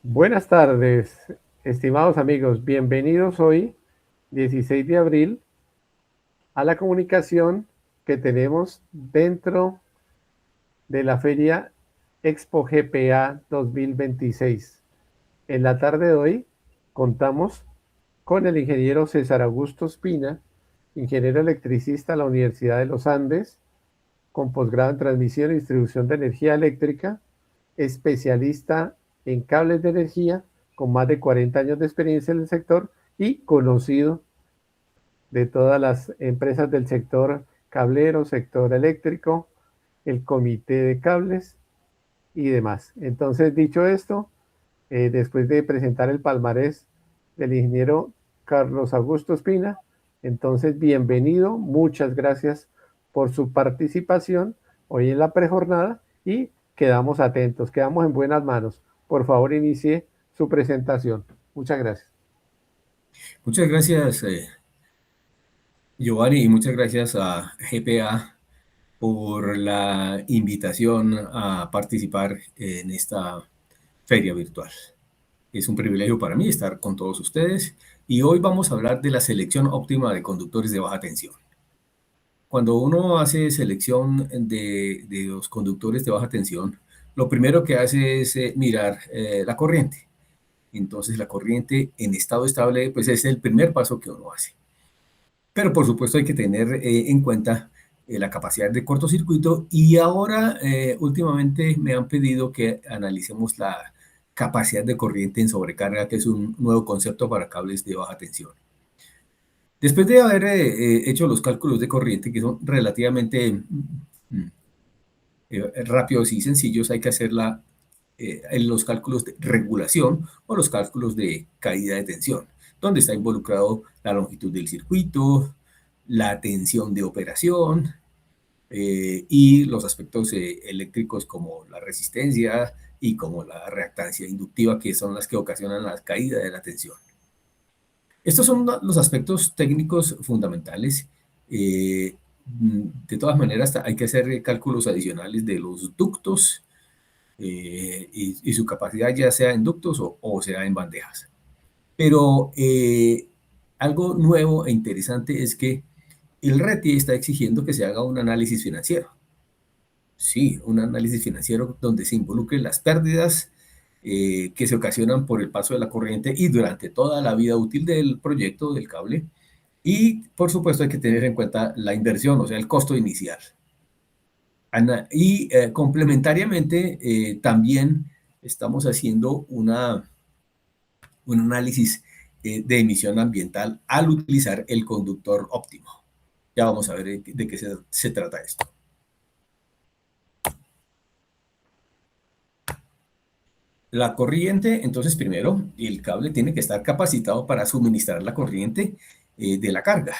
Buenas tardes, estimados amigos. Bienvenidos hoy, 16 de abril, a la comunicación que tenemos dentro de la Feria Expo GPA 2026. En la tarde de hoy contamos con el ingeniero César Augusto Espina, ingeniero electricista de la Universidad de los Andes, con posgrado en transmisión y distribución de energía eléctrica, especialista en cables de energía, con más de 40 años de experiencia en el sector y conocido de todas las empresas del sector cablero, sector eléctrico, el comité de cables y demás. Entonces, dicho esto, después de presentar el palmarés del ingeniero Carlos Augusto Espina, entonces bienvenido, muchas gracias por su participación hoy en la prejornada y quedamos atentos, quedamos en buenas manos. Por favor, inicie su presentación. Muchas gracias. Muchas gracias, Giovanni, y muchas gracias a GPA por la invitación a participar en esta feria virtual. Es un privilegio para mí estar con todos ustedes y hoy vamos a hablar de la selección óptima de conductores de baja tensión. Cuando uno hace selección de los conductores de baja tensión, lo primero que hace es mirar la corriente. Entonces, la corriente en estado estable, pues es el primer paso que uno hace. Pero por supuesto hay que tener en cuenta la capacidad de cortocircuito y ahora últimamente me han pedido que analicemos la capacidad de corriente en sobrecarga, que es un nuevo concepto para cables de baja tensión. Después de haber hecho los cálculos de corriente, que son relativamente rápidos y sencillos, hay que hacer los cálculos de regulación o los cálculos de caída de tensión, donde está involucrado la longitud del circuito, la tensión de operación y los aspectos eléctricos como la resistencia y como la reactancia inductiva, que son las que ocasionan la caída de la tensión. Estos son los aspectos técnicos fundamentales. De todas maneras, hay que hacer cálculos adicionales de los ductos y su capacidad, ya sea en ductos o sea en bandejas. Pero algo nuevo e interesante es que el RETI está exigiendo que se haga un análisis financiero. Sí, un análisis financiero donde se involucren las pérdidas que se ocasionan por el paso de la corriente y durante toda la vida útil del proyecto del cable. Y por supuesto hay que tener en cuenta la inversión, o sea, el costo inicial. Y complementariamente también estamos haciendo un análisis de emisión ambiental al utilizar el conductor óptimo. Ya vamos a ver de qué se trata esto. La corriente, entonces primero, el cable tiene que estar capacitado para suministrar la corriente de la carga.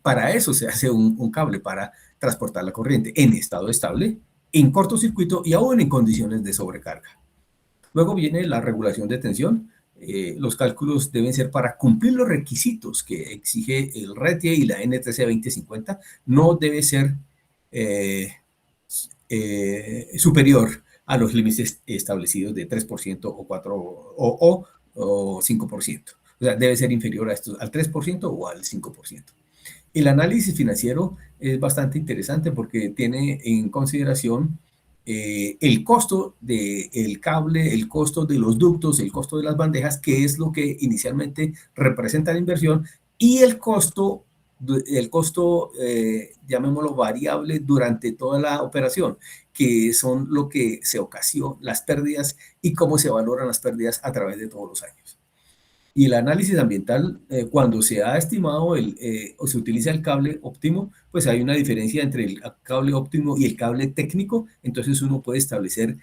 Para eso se hace un cable, para transportar la corriente en estado estable, en cortocircuito y aún en condiciones de sobrecarga. Luego viene la regulación de tensión. Los cálculos deben ser para cumplir los requisitos que exige el RETIE y la NTC 2050. No debe ser superior a los límites establecidos de 3% o 4% o 5%. O sea, debe ser inferior a estos, al 3% o al 5%. El análisis financiero es bastante interesante porque tiene en consideración el costo del cable, el costo de los ductos, el costo de las bandejas, que es lo que inicialmente representa la inversión, y el costo llamémoslo variable durante toda la operación, que son lo que se ocasiona, las pérdidas y cómo se valoran las pérdidas a través de todos los años. Y el análisis ambiental, cuando se ha estimado o se utiliza el cable óptimo, pues hay una diferencia entre el cable óptimo y el cable técnico, entonces uno puede establecer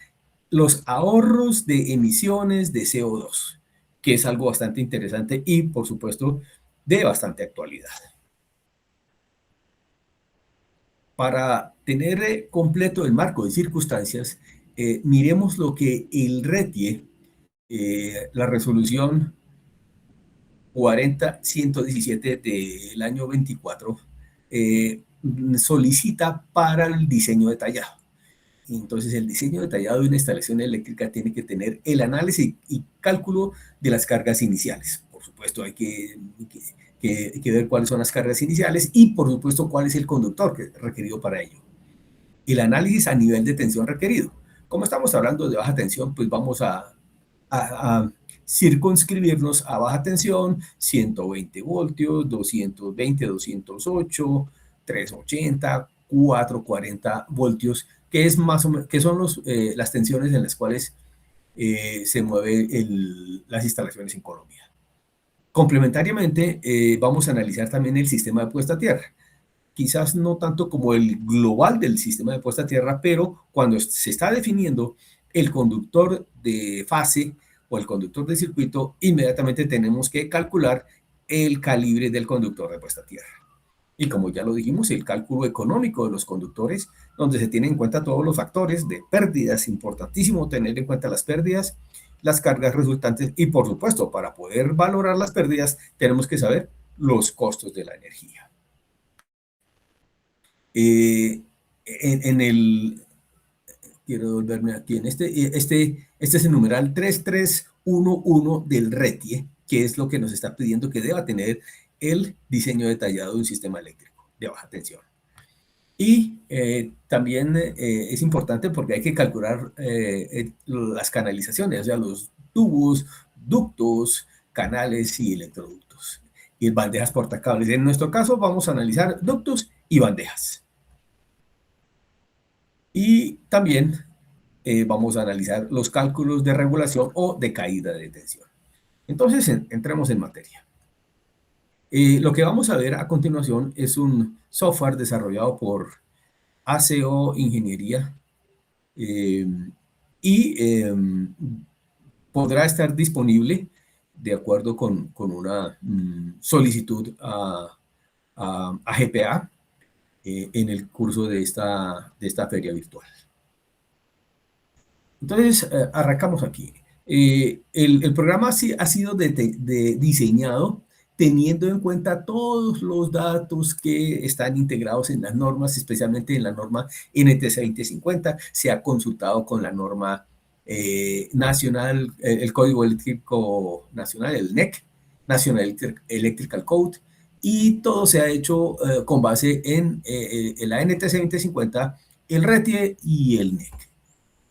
los ahorros de emisiones de CO2, que es algo bastante interesante y, por supuesto, de bastante actualidad. Para tener completo el marco de circunstancias, miremos lo que el RETIE, la resolución 40.117 del año 24, solicita para el diseño detallado. Entonces, el diseño detallado de una instalación eléctrica tiene que tener el análisis y cálculo de las cargas iniciales. Por supuesto, hay que ver cuáles son las cargas iniciales y, por supuesto, cuál es el conductor requerido para ello. El análisis a nivel de tensión requerido. Como estamos hablando de baja tensión, pues vamos a circunscribirnos a baja tensión, 120 voltios, 220, 208, 380, 440 voltios, que es más o menos, que son las tensiones en las cuales se mueven las instalaciones en Colombia. Complementariamente, vamos a analizar también el sistema de puesta a tierra. Quizás no tanto como el global del sistema de puesta a tierra, pero cuando se está definiendo el conductor de fase o el conductor de circuito, inmediatamente tenemos que calcular el calibre del conductor de puesta a tierra. Y como ya lo dijimos, el cálculo económico de los conductores, donde se tienen en cuenta todos los factores de pérdidas, importantísimo tener en cuenta las pérdidas, las cargas resultantes y, por supuesto, para poder valorar las pérdidas, tenemos que saber los costos de la energía. Quiero volverme aquí, este es el numeral 3311 del RETIE, que es lo que nos está pidiendo que deba tener el diseño detallado de un sistema eléctrico de baja tensión. Y también es importante porque hay que calcular las canalizaciones, o sea, los tubos, ductos, canales y electroductos. Y bandejas portacables. En nuestro caso vamos a analizar ductos y bandejas. Y también vamos a analizar los cálculos de regulación o de caída de tensión. Entonces, entremos en materia. Lo que vamos a ver a continuación es un software desarrollado por ACO Ingeniería y podrá estar disponible de acuerdo con una solicitud a GPA en el curso de esta feria virtual. Entonces, arrancamos aquí. El programa ha sido diseñado teniendo en cuenta todos los datos que están integrados en las normas, especialmente en la norma NTC 2050. Se ha consultado con la norma nacional, el Código Eléctrico Nacional, el NEC, National Electrical Code, y todo se ha hecho con base en la NTC 2050, el RETIE y el NEC.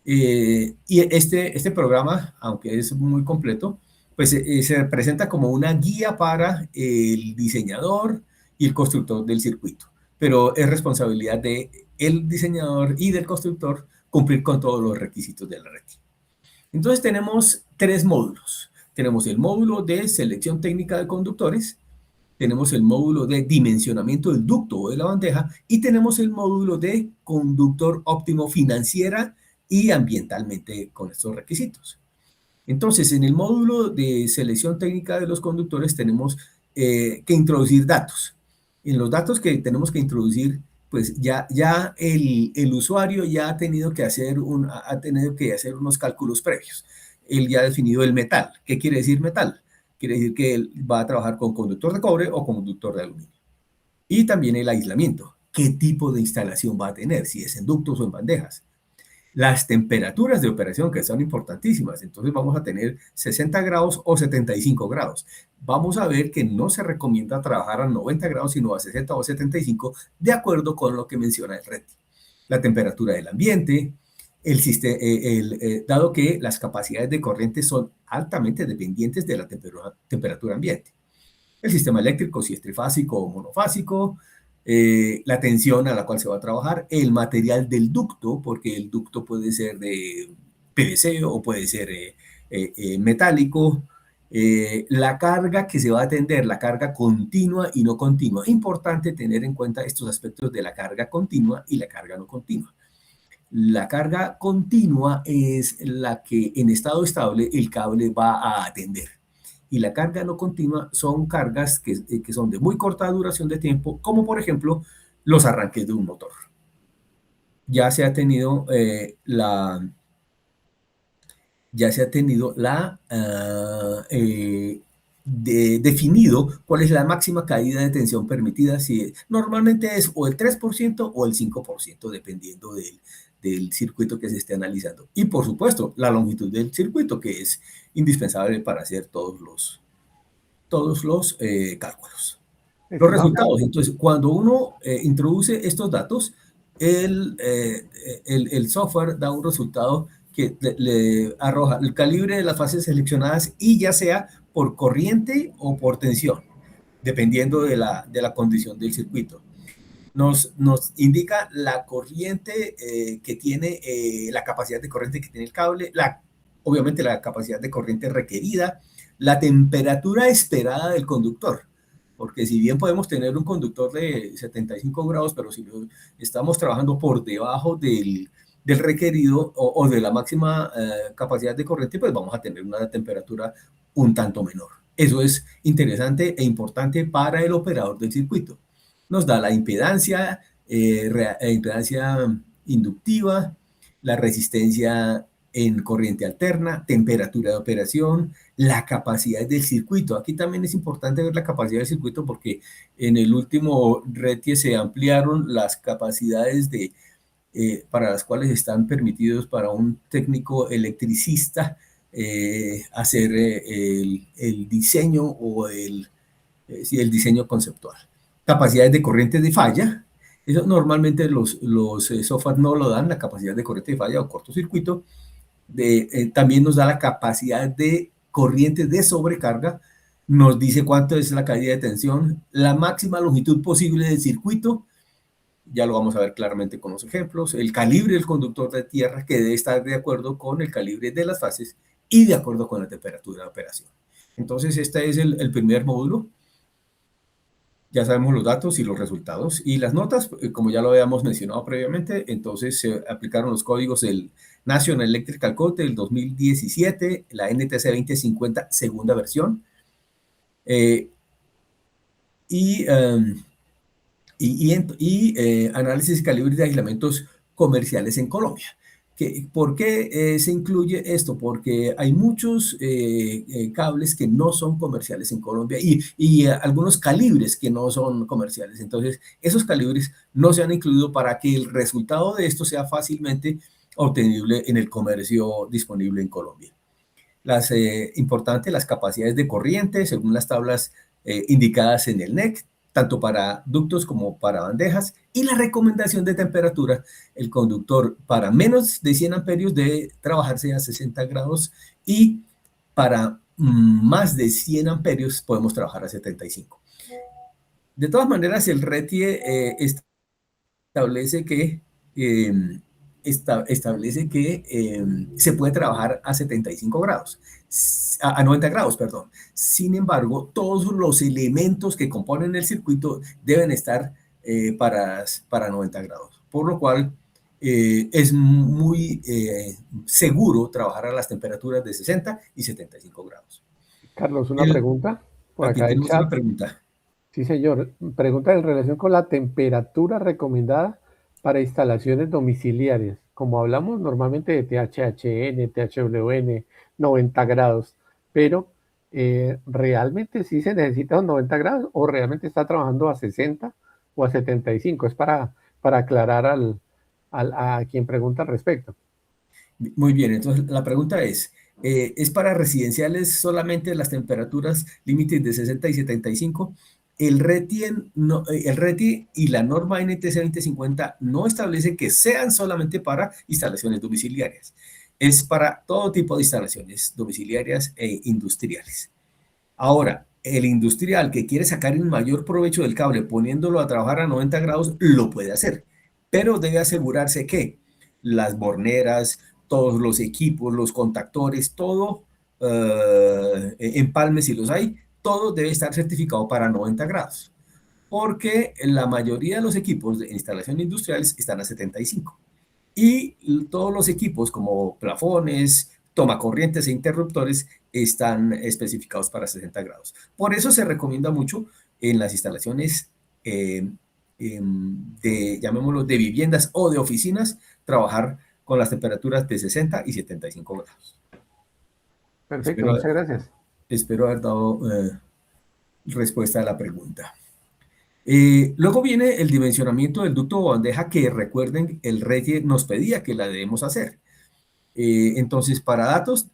Y este programa, aunque es muy completo, pues se presenta como una guía para el diseñador y el constructor del circuito, pero es responsabilidad del diseñador y del constructor cumplir con todos los requisitos de la red. Entonces tenemos tres módulos. Tenemos el módulo de selección técnica de conductores, tenemos el módulo de dimensionamiento del ducto o de la bandeja y tenemos el módulo de conductor óptimo financiera y ambientalmente con estos requisitos. Entonces, en el módulo de selección técnica de los conductores tenemos que introducir datos. En los datos que tenemos que introducir, pues ya el usuario ya ha tenido que hacer unos cálculos previos. Él ya ha definido el metal. ¿Qué quiere decir metal? Quiere decir que él va a trabajar con conductor de cobre o conductor de aluminio. Y también el aislamiento. ¿Qué tipo de instalación va a tener? Si es en ductos o en bandejas. Las temperaturas de operación, que son importantísimas. Entonces vamos a tener 60 grados o 75 grados. Vamos a ver que no se recomienda trabajar a 90 grados, sino a 60 o 75, de acuerdo con lo que menciona el RETI. La temperatura del ambiente, dado que las capacidades de corriente son altamente dependientes de la temperatura ambiente. El sistema eléctrico, si es trifásico o monofásico, la tensión a la cual se va a trabajar, el material del ducto, porque el ducto puede ser de PVC o puede ser metálico, la carga que se va a atender, la carga continua y no continua. Importante tener en cuenta estos aspectos de la carga continua y la carga no continua. La carga continua es la que en estado estable el cable va a atender. Y la carga no continua son cargas que son de muy corta duración de tiempo, como por ejemplo los arranques de un motor. Ya se ha tenido definido cuál es la máxima caída de tensión permitida. Si normalmente es o el 3% o el 5%, dependiendo del circuito que se esté analizando. Y por supuesto, la longitud del circuito, que es indispensable para hacer todos los cálculos. Los Estimado resultados, Carlos, entonces, cuando uno introduce estos datos, el software da un resultado que le arroja el calibre de las fases seleccionadas y ya sea por corriente o por tensión, dependiendo de la condición del circuito. Nos indica la corriente que tiene, la capacidad de corriente que tiene el cable, obviamente la capacidad de corriente requerida, la temperatura esperada del conductor, porque si bien podemos tener un conductor de 75 grados, pero si estamos trabajando por debajo del requerido o de la máxima capacidad de corriente, pues vamos a tener una temperatura un tanto menor. Eso es interesante e importante para el operador del circuito. Nos da la impedancia, impedancia inductiva, la resistencia en corriente alterna, temperatura de operación, la capacidad del circuito. Aquí también es importante ver la capacidad del circuito porque en el último RETIE se ampliaron las capacidades para las cuales están permitidos para un técnico electricista hacer el diseño o sí, el diseño conceptual. Capacidades de corriente de falla. Eso normalmente los software no lo dan, la capacidad de corriente de falla o cortocircuito. También nos da la capacidad de corriente de sobrecarga, nos dice cuánto es la caída de tensión, la máxima longitud posible del circuito, ya lo vamos a ver claramente con los ejemplos, el calibre del conductor de tierra que debe estar de acuerdo con el calibre de las fases y de acuerdo con la temperatura de operación. Entonces este es el primer módulo. Ya sabemos los datos y los resultados. Y las notas, como ya lo habíamos mencionado previamente, entonces se aplicaron los códigos del National Electrical Code del 2017, la NTC 2050 segunda versión, y, um, análisis y calibre de aislamientos comerciales en Colombia. ¿Por qué se incluye esto? Porque hay muchos cables que no son comerciales en Colombia y algunos calibres que no son comerciales. Entonces, esos calibres no se han incluido para que el resultado de esto sea fácilmente obtenible en el comercio disponible en Colombia. Importantes las capacidades de corriente según las tablas indicadas en el NEC, tanto para ductos como para bandejas, y la recomendación de temperatura. El conductor para menos de 100 amperios debe trabajarse a 60 grados y para más de 100 amperios podemos trabajar a 75. De todas maneras, el RETIE establece que se puede trabajar a 75 grados, a 90 grados, perdón. Sin embargo, todos los elementos que componen el circuito deben estar para 90 grados, por lo cual es muy seguro trabajar a las temperaturas de 60 y 75 grados. Carlos, una pregunta por Aquí acá del tenemos una chat. pregunta. Sí, señor. Pregunta en relación con la temperatura recomendada para instalaciones domiciliarias. Como hablamos normalmente de THHN, THWN, 90 grados, pero ¿realmente sí se necesita 90 grados o realmente está trabajando a 60 o a 75? Es para aclarar a quien pregunta al respecto. Muy bien, entonces la pregunta ¿es para residenciales solamente las temperaturas límites de 60 y 75? El RETI y la norma NTC 2050 no establece que sean solamente para instalaciones domiciliarias. Es para todo tipo de instalaciones domiciliarias e industriales. Ahora, el industrial que quiere sacar el mayor provecho del cable poniéndolo a trabajar a 90 grados, lo puede hacer, pero debe asegurarse que las borneras, todos los equipos, los contactores, todo, empalmes si los hay, todo debe estar certificado para 90 grados, porque la mayoría de los equipos de instalación industriales están a 75 y todos los equipos como plafones, tomacorrientes e interruptores están especificados para 60 grados. Por eso se recomienda mucho en las instalaciones llamémoslo, de viviendas o de oficinas, trabajar con las temperaturas de 60 y 75 grados. Perfecto, muchas gracias. Espero haber dado respuesta a la pregunta. Luego viene el dimensionamiento del ducto o bandeja que recuerden el REGIE nos pedía que la debemos hacer. Entonces, para datos,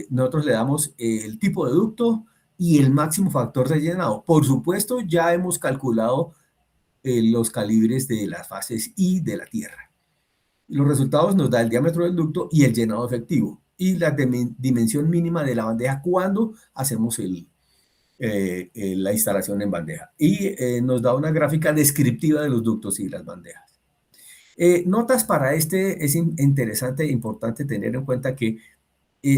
nosotros le damos el tipo de ducto y el máximo factor de llenado. Por supuesto, ya hemos calculado los calibres de las fases I de la Tierra. Los resultados nos da el diámetro del ducto y el llenado efectivo y la dimensión mínima de la bandeja cuando hacemos la instalación en bandeja. Y nos da una gráfica descriptiva de los ductos y las bandejas. Notas para este es interesante e importante tener en cuenta que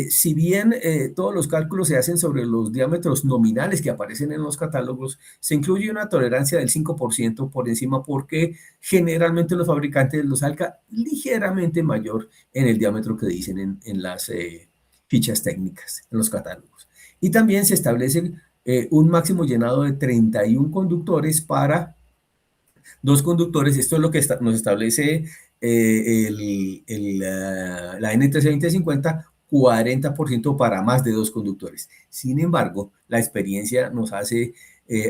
si bien todos los cálculos se hacen sobre los diámetros nominales que aparecen en los catálogos, se incluye una tolerancia del 5% por encima porque generalmente los fabricantes los sacan ligeramente mayor en el diámetro que dicen en las fichas técnicas, en los catálogos. Y también se establece un máximo llenado de 31 conductores para dos conductores. Esto es lo que nos establece la N132050, 40% para más de dos conductores. Sin embargo, la experiencia nos hace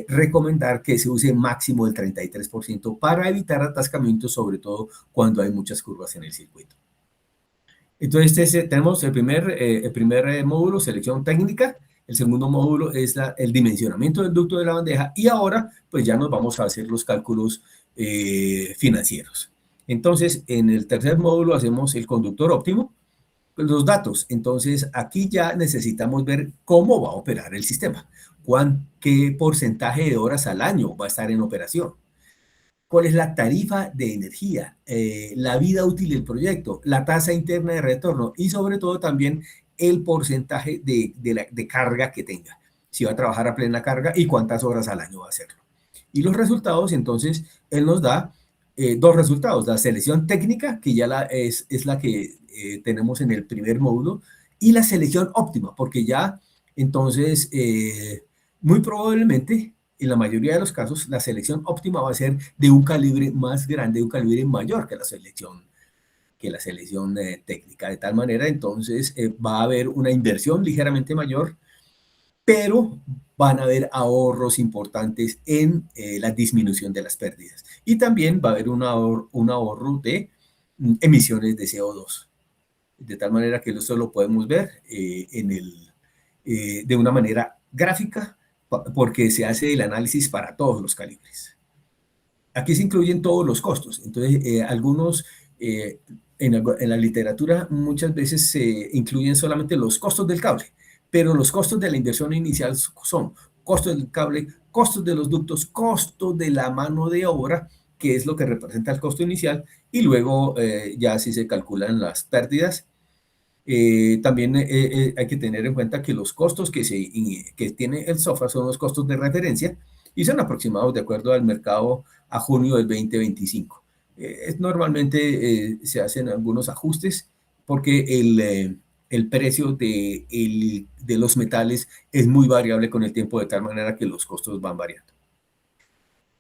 recomendar que se use máximo el 33% para evitar atascamientos, sobre todo cuando hay muchas curvas en el circuito. Entonces, tenemos el primer módulo, selección técnica. El segundo módulo es el dimensionamiento del ducto de la bandeja. Y ahora, pues ya nos vamos a hacer los cálculos financieros. Entonces, en el tercer módulo hacemos el conductor óptimo, los datos. Entonces, aquí ya necesitamos ver cómo va a operar el sistema. ¿Qué porcentaje de horas al año va a estar en operación? ¿Cuál es la tarifa de energía? La vida útil del proyecto, la tasa interna de retorno y sobre todo también el porcentaje de carga que tenga. Si va a trabajar a plena carga y cuántas horas al año va a hacerlo. Y los resultados, entonces, él nos da dos resultados. La selección técnica, que ya es la que tenemos en el primer módulo, y la selección óptima, porque ya, entonces, muy probablemente, en la mayoría de los casos, la selección óptima va a ser de un calibre más grande, de un calibre mayor que la selección técnica. De tal manera, entonces, va a haber una inversión ligeramente mayor, pero van a haber ahorros importantes en la disminución de las pérdidas. Y también va a haber un ahorro de emisiones de CO2. De tal manera que esto lo podemos ver de una manera gráfica, porque se hace el análisis para todos los calibres. Aquí se incluyen todos los costos. Entonces, en la literatura muchas veces se incluyen solamente los costos del cable, pero los costos de la inversión inicial son costos del cable, costos de los ductos, costos de la mano de obra, que es lo que representa el costo inicial, y luego ya si se calculan las pérdidas. También hay que tener en cuenta que los costos que tiene el software son los costos de referencia y son aproximados de acuerdo al mercado a junio del 2025. Normalmente se hacen algunos ajustes porque el precio de los metales es muy variable con el tiempo, de tal manera que los costos van variando.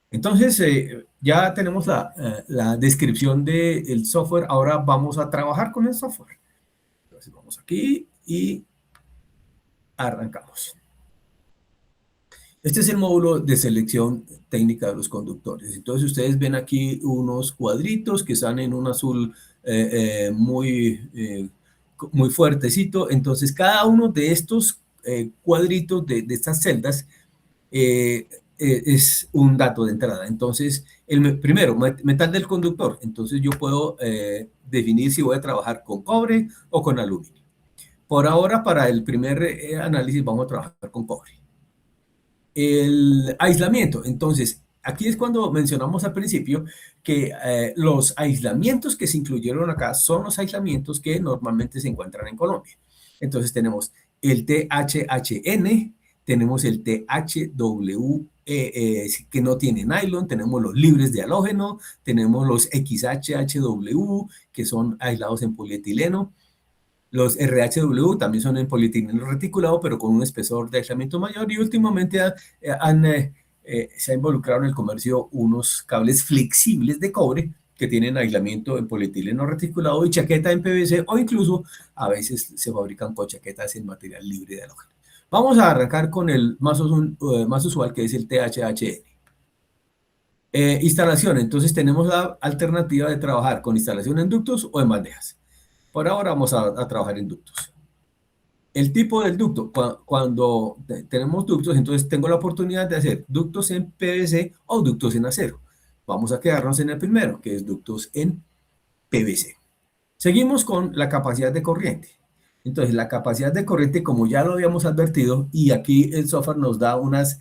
Entonces, ya tenemos la descripción del software. Ahora vamos a trabajar con el software. Entonces vamos aquí y arrancamos. Este es el módulo de selección técnica de los conductores. Entonces ustedes ven aquí unos cuadritos que están en un azul muy fuertecito. Entonces cada uno de estos cuadritos de estas celdas es un dato de entrada. Entonces, primero, metal del conductor. Entonces yo puedo definir si voy a trabajar con cobre o con aluminio. Por ahora, para el primer análisis vamos a trabajar con cobre. El aislamiento. Entonces, aquí es cuando mencionamos al principio que los aislamientos que se incluyeron acá son los aislamientos que normalmente se encuentran en Colombia. Entonces tenemos el THHN, tenemos el THW que no tiene nylon, tenemos los libres de halógeno, tenemos los XHHW que son aislados en polietileno. Los RHW también son en polietileno reticulado, pero con un espesor de aislamiento mayor. Y últimamente se ha involucrado en el comercio unos cables flexibles de cobre que tienen aislamiento en polietileno reticulado y chaqueta en PVC, o incluso a veces se fabrican con chaquetas en material libre de halógeno. Vamos a arrancar con el más usual, que es el THHN. Instalación, entonces tenemos la alternativa de trabajar con instalación en ductos o en bandejas. Por ahora vamos a trabajar en ductos. El tipo del ducto, cuando tenemos ductos, entonces tengo la oportunidad de hacer ductos en PVC o ductos en acero. Vamos a quedarnos en el primero, que es ductos en PVC. Seguimos con la capacidad de corriente. Entonces, la capacidad de corriente, como ya lo habíamos advertido, y aquí el software nos da unos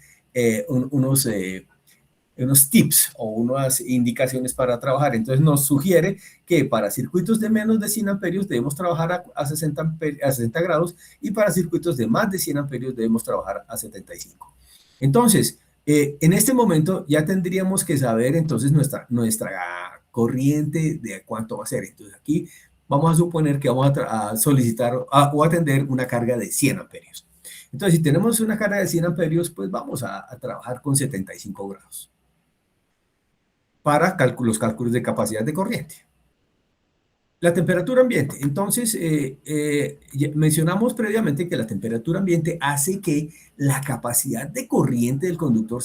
tips o unas indicaciones para trabajar. Entonces nos sugiere que para circuitos de menos de 100 amperios debemos trabajar a 60 grados y para circuitos de más de 100 amperios debemos trabajar a 75. Entonces, en este momento ya tendríamos que saber entonces nuestra corriente de cuánto va a ser. Entonces aquí vamos a suponer que vamos a solicitar o atender una carga de 100 amperios. Entonces, si tenemos una carga de 100 amperios, pues vamos a trabajar con 75 grados para los cálculos de capacidad de corriente. La temperatura ambiente. Entonces, mencionamos previamente que la temperatura ambiente hace que la capacidad de corriente del conductor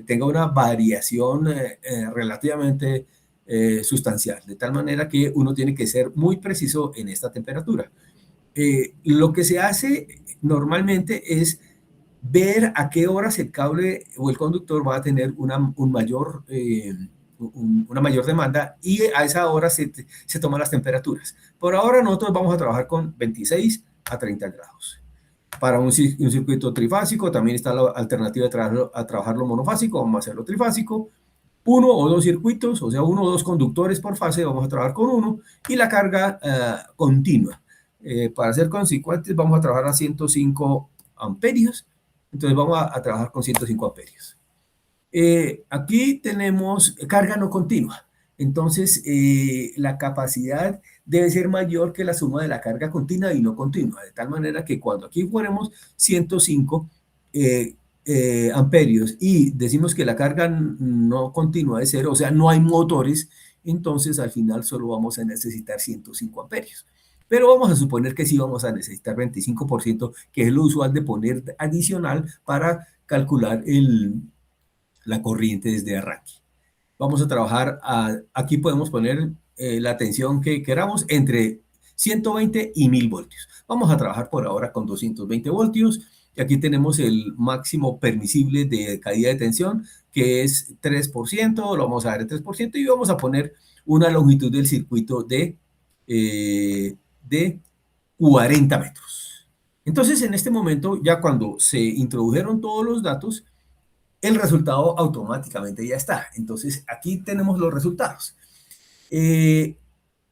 tenga una variación relativamente sustancial, de tal manera que uno tiene que ser muy preciso en esta temperatura. Lo que se hace normalmente es ver a qué horas el cable o el conductor va a tener una mayor demanda y a esa hora se toman las temperaturas. Por ahora nosotros vamos a trabajar con 26 a 30 grados. Para un circuito trifásico también está la alternativa de trabajarlo monofásico, vamos a hacerlo trifásico. Uno o dos circuitos, o sea, uno o dos conductores por fase, vamos a trabajar con uno, y la carga continua. Para ser consecuentes, vamos a trabajar a 105 amperios, entonces vamos a trabajar con 105 amperios. Aquí tenemos carga no continua, entonces la capacidad debe ser mayor que la suma de la carga continua y no continua, de tal manera que cuando aquí ponemos 105 amperios y decimos que la carga no continua es cero, o sea, no hay motores, entonces al final solo vamos a necesitar 105 amperios. Pero vamos a suponer que sí vamos a necesitar 25%, que es lo usual de poner adicional para calcular la corriente desde arranque. Vamos a trabajar, aquí podemos poner la tensión que queramos entre 120 y 1000 voltios. Vamos a trabajar por ahora con 220 voltios. Y aquí tenemos el máximo permisible de caída de tensión, que es 3%, lo vamos a dar en 3%, y vamos a poner una longitud del circuito de 40 metros. Entonces, en este momento, ya cuando se introdujeron todos los datos, el resultado automáticamente ya está. Entonces, aquí tenemos los resultados.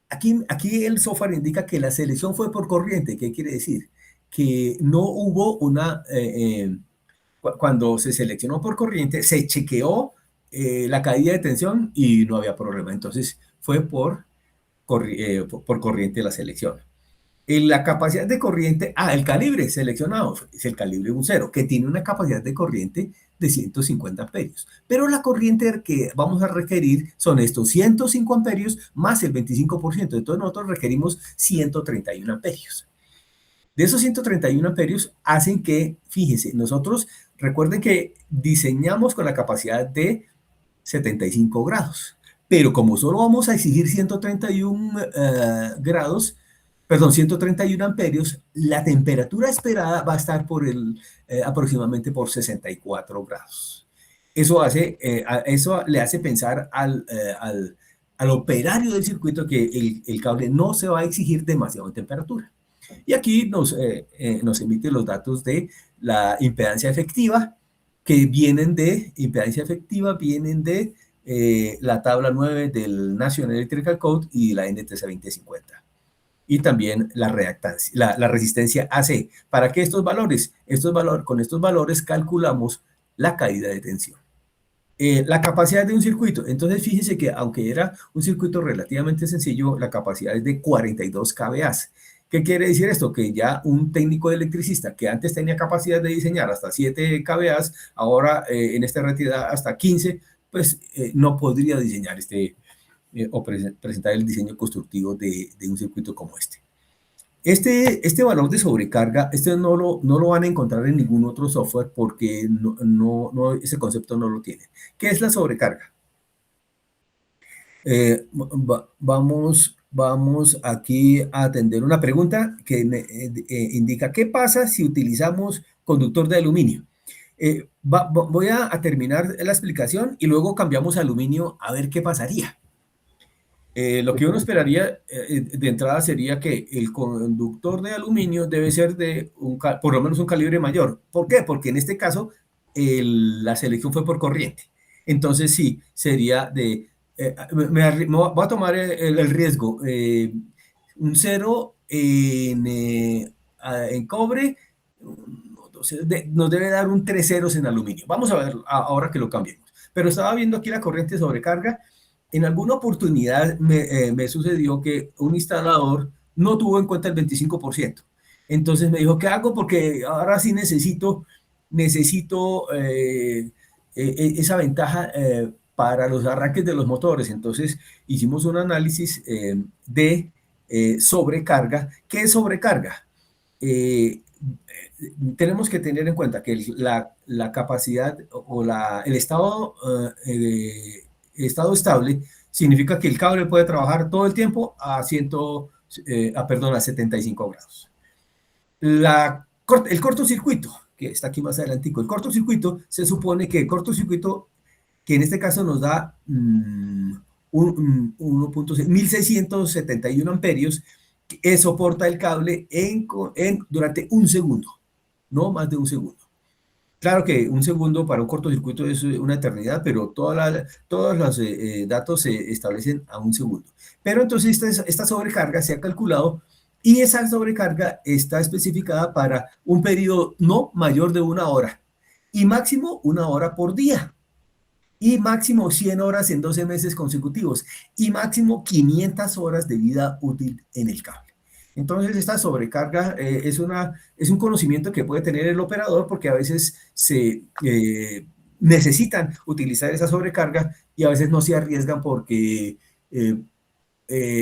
Aquí el software indica que la selección fue por corriente. ¿Qué quiere decir? Que no hubo cuando se seleccionó por corriente, se chequeó la caída de tensión y no había problema. Entonces, fue por corriente la selección. La capacidad de corriente, el calibre seleccionado es el calibre 1.0, que tiene una capacidad de corriente de 150 amperios. Pero la corriente que vamos a requerir son estos 105 amperios más el 25%. Entonces nosotros requerimos 131 amperios. De esos 131 amperios hacen que, fíjense, nosotros recuerden que diseñamos con la capacidad de 75 grados. Pero como solo vamos a exigir 131 grados, perdón, 131 amperios, la temperatura esperada va a estar aproximadamente por 64 grados. Eso le hace pensar al operario del circuito que el cable no se va a exigir demasiado en temperatura. Y aquí nos emite los datos de la impedancia efectiva, que vienen de la tabla 9 del National Electrical Code y la NTC 2050. Y también la reactancia, la resistencia AC. ¿Para qué estos valores? Con estos valores calculamos la caída de tensión. La capacidad de un circuito. Entonces, fíjense que aunque era un circuito relativamente sencillo, la capacidad es de 42 kVA. ¿Qué quiere decir esto? Que ya un técnico electricista que antes tenía capacidad de diseñar hasta 7 kVA, ahora en esta retidad hasta 15, pues no podría diseñar o presentar el diseño constructivo de un circuito como este. Este valor de sobrecarga, no lo van a encontrar en ningún otro software porque ese concepto no lo tiene. ¿Qué es la sobrecarga? Vamos aquí a atender una pregunta que me indica, ¿qué pasa si utilizamos conductor de aluminio? Voy a terminar la explicación y luego cambiamos a aluminio a ver qué pasaría. Lo que uno esperaría de entrada sería que el conductor de aluminio debe ser de por lo menos un calibre mayor. ¿Por qué? Porque en este caso la selección fue por corriente. Entonces sí, sería de... voy a tomar el riesgo. Un cero en cobre nos debe dar un 3 ceros en aluminio. Vamos a ver ahora que lo cambiemos. Pero estaba viendo aquí la corriente de sobrecarga. En alguna oportunidad me sucedió que un instalador no tuvo en cuenta el 25%. Entonces me dijo, ¿qué hago? Porque ahora sí necesito esa ventaja para los arranques de los motores. Entonces hicimos un análisis de sobrecarga. ¿Qué es sobrecarga? Tenemos que tener en cuenta que la capacidad o el estado estable significa que el cable puede trabajar todo el tiempo a 75 grados. El cortocircuito, que está aquí más adelantico, el cortocircuito, se supone que el cortocircuito, que en este caso nos da 1671 amperios, soporta el cable durante un segundo, no más de un segundo. Claro que un segundo para un cortocircuito es una eternidad, pero todos los datos se establecen a un segundo. Pero entonces esta sobrecarga se ha calculado y esa sobrecarga está especificada para un periodo no mayor de 1 hora y máximo 1 hora por día y máximo 100 horas en 12 meses consecutivos y máximo 500 horas de vida útil en el cable. Entonces, esta sobrecarga es un conocimiento que puede tener el operador porque a veces se necesitan utilizar esa sobrecarga y a veces no se arriesgan porque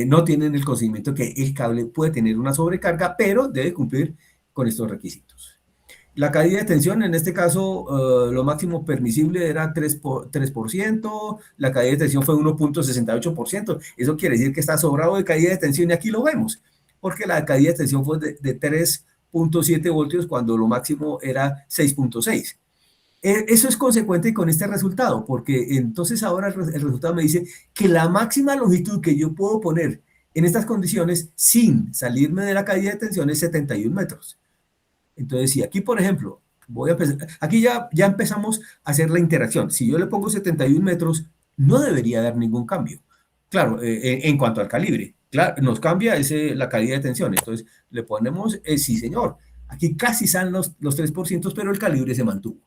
no tienen el conocimiento que el cable puede tener una sobrecarga, pero debe cumplir con estos requisitos. La caída de tensión, en este caso, lo máximo permisible era 3%, la caída de tensión fue 1.68%. Eso quiere decir que está sobrado de caída de tensión y aquí lo vemos, porque la caída de tensión fue de 3.7 voltios cuando lo máximo era 6.6. Eso es consecuente con este resultado, porque entonces ahora el resultado me dice que la máxima longitud que yo puedo poner en estas condiciones sin salirme de la caída de tensión es 71 metros. Entonces, si aquí, por ejemplo, aquí ya empezamos a hacer la interacción. Si yo le pongo 71 metros, no debería dar ningún cambio. Claro, en cuanto al calibre, claro, nos cambia la caída de tensión. Entonces, le ponemos, sí señor, aquí casi salen los 3%, pero el calibre se mantuvo.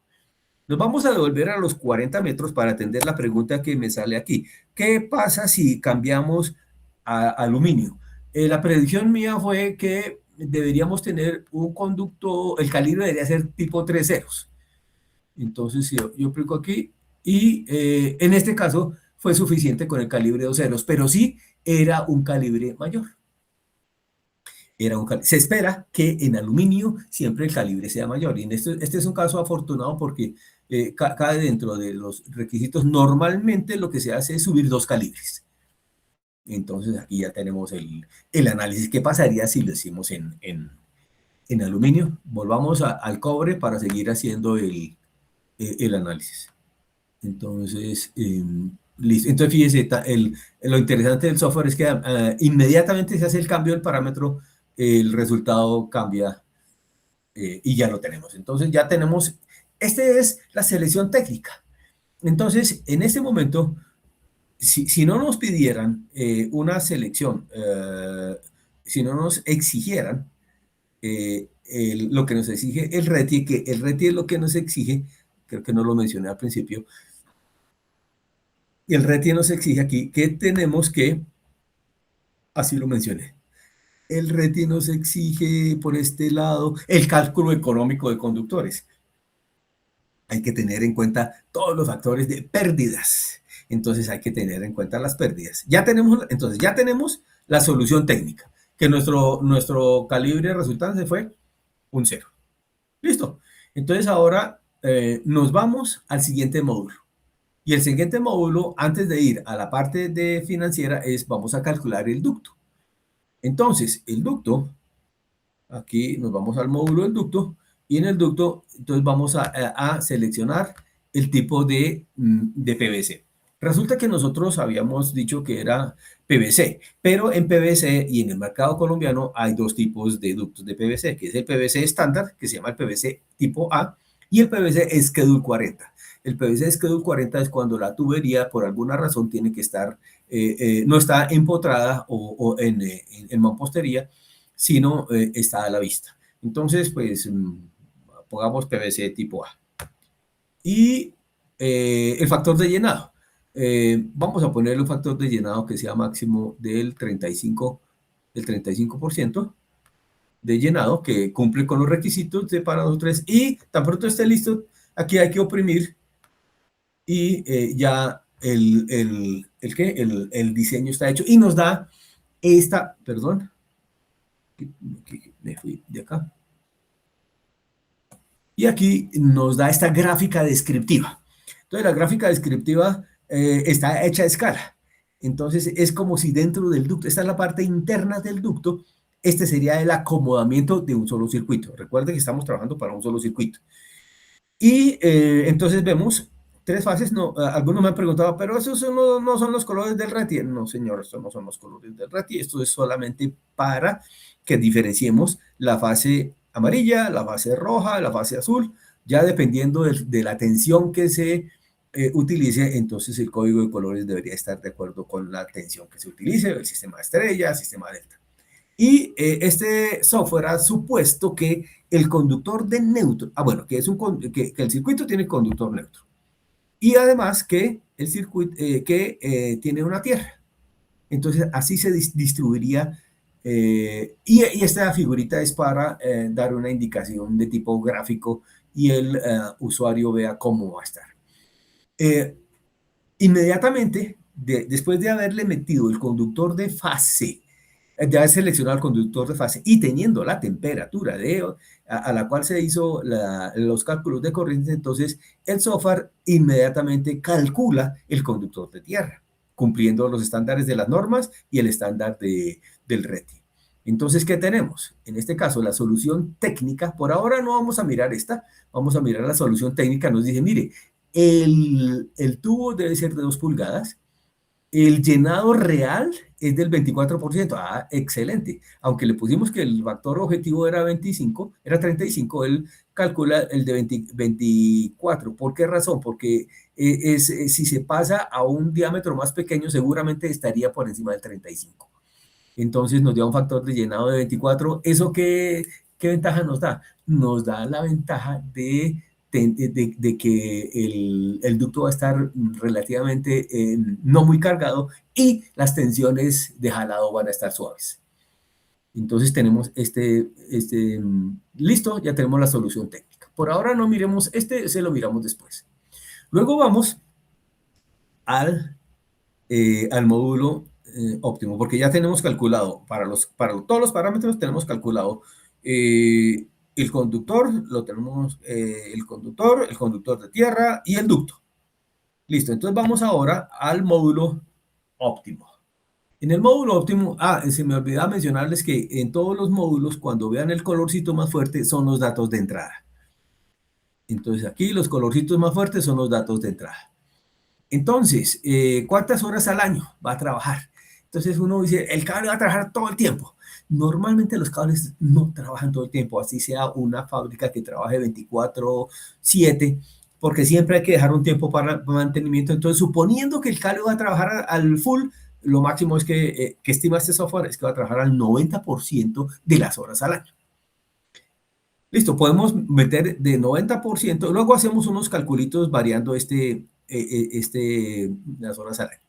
Nos vamos a devolver a los 40 metros para atender la pregunta que me sale aquí. ¿Qué pasa si cambiamos a aluminio? La predicción mía fue que deberíamos tener un conducto, el calibre debería ser tipo 3 ceros. Entonces, yo aplico aquí y en este caso fue suficiente con el calibre 2 ceros, pero sí era un calibre mayor. Se espera que en aluminio siempre el calibre sea mayor. Y este es un caso afortunado porque cae dentro de los requisitos. Normalmente lo que se hace es subir 2 calibres. Entonces aquí ya tenemos el análisis. ¿Qué pasaría si lo hicimos en aluminio? Volvamos al cobre para seguir haciendo el análisis. Entonces, listo. Entonces, fíjese, lo interesante del software es que inmediatamente se hace el cambio del parámetro, el resultado cambia y ya lo tenemos. Entonces, ya tenemos, esta es la selección técnica. Entonces, en este momento, si no nos pidieran una selección, si no nos exigieran lo que nos exige el RETI, que el RETI es lo que nos exige, creo que no lo mencioné al principio, y el RETI nos exige aquí que tenemos que, así lo mencioné, el RETI nos exige por este lado el cálculo económico de conductores. Hay que tener en cuenta todos los factores de pérdidas. Entonces hay que tener en cuenta las pérdidas. Entonces ya tenemos la solución técnica. que nuestro calibre resultante fue un 0. Listo. Entonces ahora nos vamos al siguiente módulo. Y el siguiente módulo, antes de ir a la parte de financiera, vamos a calcular el ducto. Entonces, el ducto, aquí nos vamos al módulo del ducto, y en el ducto, entonces vamos a seleccionar el tipo de PVC. Resulta que nosotros habíamos dicho que era PVC, pero en PVC y en el mercado colombiano hay dos tipos de ductos de PVC, que es el PVC estándar, que se llama el PVC tipo A, y el PVC Schedule 40. El PVC Schedule 40 es cuando la tubería, por alguna razón, tiene que estar, no está empotrada o en mampostería, sino está a la vista. Entonces, pues, pongamos PVC tipo A. Y el factor de llenado. Vamos a ponerle un factor de llenado que sea máximo del 35% de llenado, que cumple con los requisitos de para nosotros. Y tan pronto esté listo, aquí hay que oprimir y ya el diseño está hecho y nos da esta, perdón, me fui de acá. Y aquí nos da esta gráfica descriptiva. Entonces, la gráfica descriptiva está hecha a escala. Entonces, es como si dentro del ducto, esta es la parte interna del ducto, este sería el acomodamiento de un solo circuito. Recuerden que estamos trabajando para un solo circuito. Y entonces vemos tres fases. No, algunos me han preguntado, pero esos no son los colores del RETI. No, señor, estos no son los colores del RETI. Esto es solamente para que diferenciemos la fase amarilla, la fase roja, la fase azul. Ya dependiendo de la tensión que se utilice, entonces el código de colores debería estar de acuerdo con la tensión que se utilice, el sistema estrella, el sistema delta. Y este software ha supuesto que el conductor de neutro, bueno, que el circuito tiene conductor neutro. Y además que el circuito tiene una tierra. Entonces, así se distribuiría. Y esta figurita es para dar una indicación de tipo gráfico y el usuario vea cómo va a estar. Inmediatamente, después de haberle metido el conductor de fase, de haber seleccionado el conductor de fase y teniendo la temperatura a la cual se hizo los cálculos de corriente, entonces el software inmediatamente calcula el conductor de tierra, cumpliendo los estándares de las normas y el estándar del RETI. Entonces, ¿qué tenemos? En este caso, la solución técnica, por ahora no vamos a mirar esta, vamos a mirar la solución técnica. Nos dice, mire, el tubo debe ser de 2 pulgadas, el llenado real es del 24%. Ah, excelente. Aunque le pusimos que el factor objetivo era 25, era 35, él calcula el de 24. ¿Por qué razón? Porque si se pasa a un diámetro más pequeño, seguramente estaría por encima del 35. Entonces nos da un factor de llenado de 24. ¿Eso qué ventaja nos da? Nos da la ventaja de que el ducto va a estar relativamente no muy cargado y las tensiones de jalado van a estar suaves. Entonces tenemos listo, ya tenemos la solución técnica. Por ahora no miremos se lo miramos después. Luego vamos al módulo óptimo, porque ya tenemos calculado, para todos los parámetros tenemos calculado el conductor, lo tenemos el conductor de tierra y el ducto. Listo, entonces vamos ahora al módulo óptimo. En el módulo óptimo, se me olvidaba mencionarles que en todos los módulos, cuando vean el colorcito más fuerte, son los datos de entrada. Entonces aquí los colorcitos más fuertes son los datos de entrada. Entonces, ¿cuántas horas al año va a trabajar? Entonces uno dice, el cable va a trabajar todo el tiempo. Normalmente los cables no trabajan todo el tiempo, así sea una fábrica que trabaje 24/7, porque siempre hay que dejar un tiempo para mantenimiento. Entonces, suponiendo que el cable va a trabajar al full, lo máximo es que estima este software es que va a trabajar al 90% de las horas al año. Listo, podemos meter de 90%, luego hacemos unos calculitos variando las horas al año.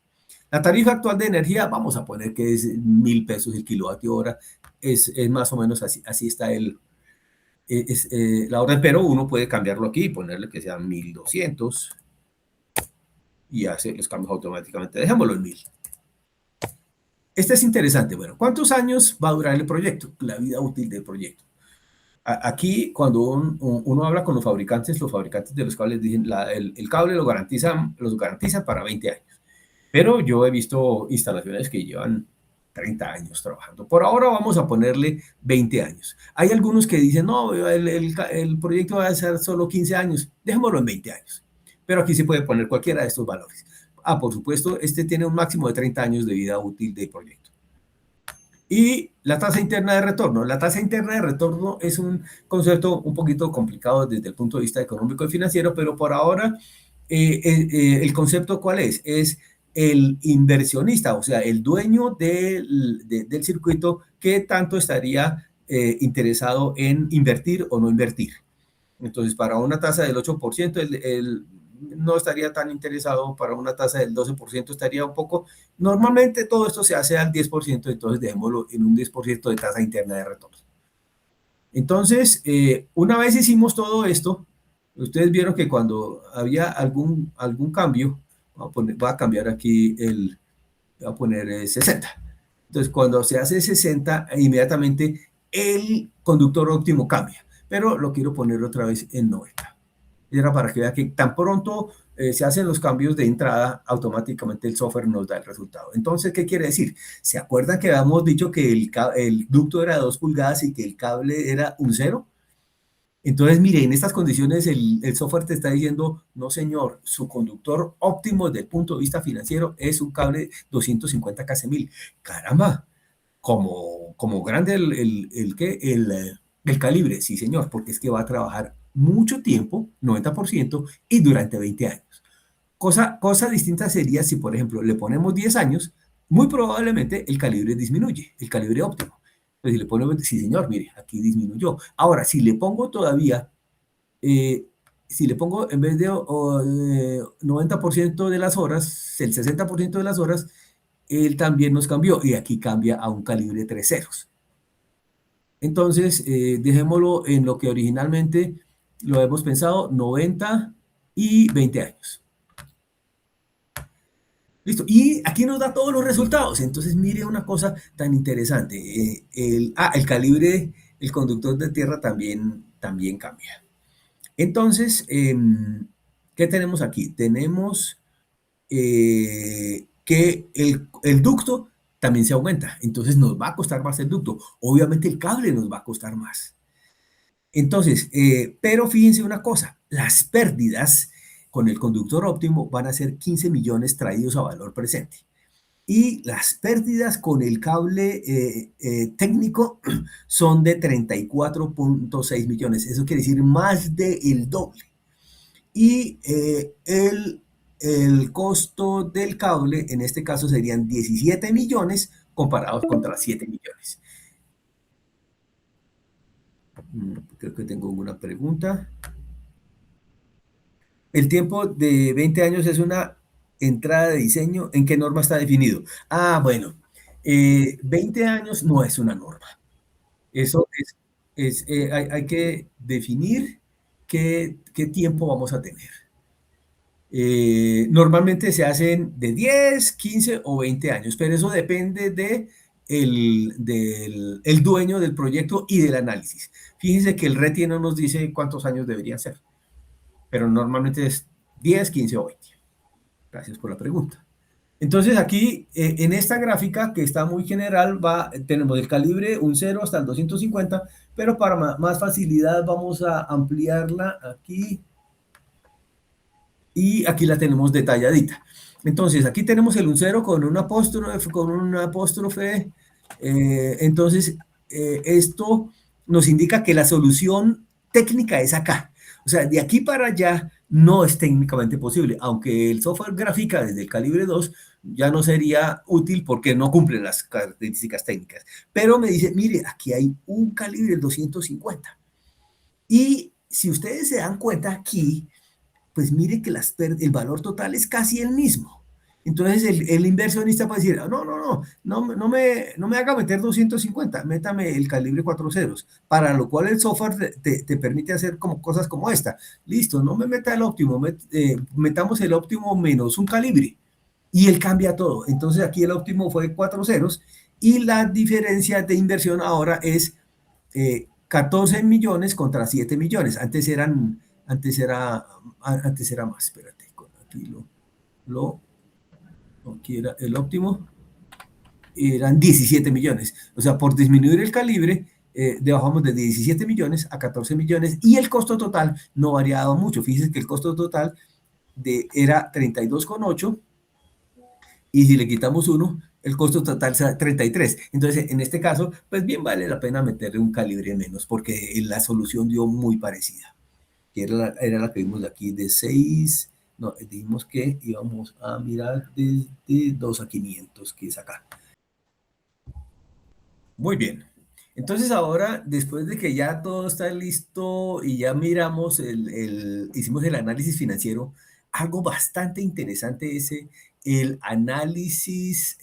La tarifa actual de energía, vamos a poner que es 1.000 pesos el kilovatio hora, es más o menos así está la orden, pero uno puede cambiarlo aquí y ponerle que sea 1.200 y hace los cambios automáticamente. Dejémoslo en 1.000. Este es interesante. Bueno, ¿cuántos años va a durar el proyecto? La vida útil del proyecto. Aquí, cuando uno habla con los fabricantes de los cables dicen, el cable los garantiza para 20 años. Pero yo he visto instalaciones que llevan 30 años trabajando. Por ahora vamos a ponerle 20 años. Hay algunos que dicen, no, el proyecto va a ser solo 15 años, dejémoslo en 20 años. Pero aquí se puede poner cualquiera de estos valores. Ah, por supuesto, este tiene un máximo de 30 años de vida útil del proyecto. Y la tasa interna de retorno. La tasa interna de retorno es un concepto un poquito complicado desde el punto de vista económico y financiero, pero por ahora el concepto ¿cuál es? Es el inversionista, o sea, el dueño del circuito que tanto estaría interesado en invertir o no invertir. Entonces, para una tasa del 8%, no estaría tan interesado, para una tasa del 12% estaría un poco. Normalmente todo esto se hace al 10%, entonces dejémoslo en un 10% de tasa interna de retorno. Entonces, una vez hicimos todo esto, ustedes vieron que cuando había algún cambio, voy a cambiar aquí voy a poner 60. Entonces, cuando se hace 60, inmediatamente el conductor óptimo cambia, pero lo quiero poner otra vez en 90. Era para que vea que tan pronto se hacen los cambios de entrada, automáticamente el software nos da el resultado. Entonces, ¿qué quiere decir? ¿Se acuerdan que habíamos dicho que el ducto era de 2 pulgadas y que el cable era un 0? Entonces, mire, en estas condiciones el software te está diciendo, no señor, su conductor óptimo desde el punto de vista financiero es un cable 250 kc1000. Caramba, como grande el calibre, sí señor, porque es que va a trabajar mucho tiempo, 90%, y durante 20 años. Cosa distinta sería si, por ejemplo, le ponemos 10 años, muy probablemente el calibre disminuye, el calibre óptimo. Entonces, si le ponemos, sí señor, mire, aquí disminuyó. Ahora, si le pongo todavía, si le pongo en vez de 90% de las horas, el 60% de las horas, él también nos cambió y aquí cambia a un calibre 3 ceros. Entonces, dejémoslo en lo que originalmente lo hemos pensado, 90 y 20 años. Listo. Y aquí nos da todos los resultados. Entonces, mire una cosa tan interesante. El calibre, el conductor de tierra también cambia. Entonces, ¿qué tenemos aquí? Tenemos que el ducto también se aumenta. Entonces, nos va a costar más el ducto. Obviamente, el cable nos va a costar más. Entonces, pero fíjense una cosa, las pérdidas con el conductor óptimo van a ser 15 millones traídos a valor presente. Y las pérdidas con el cable técnico son de 34.6 millones. Eso quiere decir más del doble. Y el costo del cable, en este caso, serían 17 millones comparados contra 7 millones. Creo que tengo una pregunta. El tiempo de 20 años es una entrada de diseño. ¿En qué norma está definido? Ah, bueno, 20 años no es una norma. Eso hay que definir qué tiempo vamos a tener. Normalmente se hacen de 10, 15 o 20 años, pero eso depende del dueño del proyecto y del análisis. Fíjense que el RETI no nos dice cuántos años deberían ser, pero normalmente es 10, 15 o 20. Gracias por la pregunta. Entonces aquí, en esta gráfica que está muy general, tenemos el calibre un 0 hasta el 250, pero para más facilidad vamos a ampliarla aquí. Y aquí la tenemos detalladita. Entonces, aquí tenemos el un 0 con un apóstrofe. Entonces, esto nos indica que la solución técnica es acá. O sea, de aquí para allá no es técnicamente posible, aunque el software gráfica desde el calibre 2 ya no sería útil porque no cumple las características técnicas. Pero me dice, mire, aquí hay un calibre 250. Y si ustedes se dan cuenta aquí, pues mire que el valor total es casi el mismo. Entonces el inversionista puede decir, no me haga meter 250, métame el calibre 4 ceros, para lo cual el software te permite hacer cosas como esta. Listo, no me meta el óptimo, metamos el óptimo menos un calibre. y él cambia todo. Entonces aquí el óptimo fue 4 ceros y la diferencia de inversión ahora es 14 millones contra 7 millones. Antes era más, espérate, aquí aquí era el óptimo, eran 17 millones. O sea, por disminuir el calibre, bajamos de 17 millones a 14 millones y el costo total no ha variado mucho. Fíjense que el costo total era 32,8 y si le quitamos uno, el costo total será 33. Entonces, en este caso, pues bien vale la pena meterle un calibre menos porque la solución dio muy parecida, que era la que vimos aquí de 6, no, dijimos que íbamos a mirar desde 2 a 500, que es acá. Muy bien. Entonces ahora, después de que ya todo está listo y ya miramos, hicimos el análisis financiero, algo bastante interesante es el análisis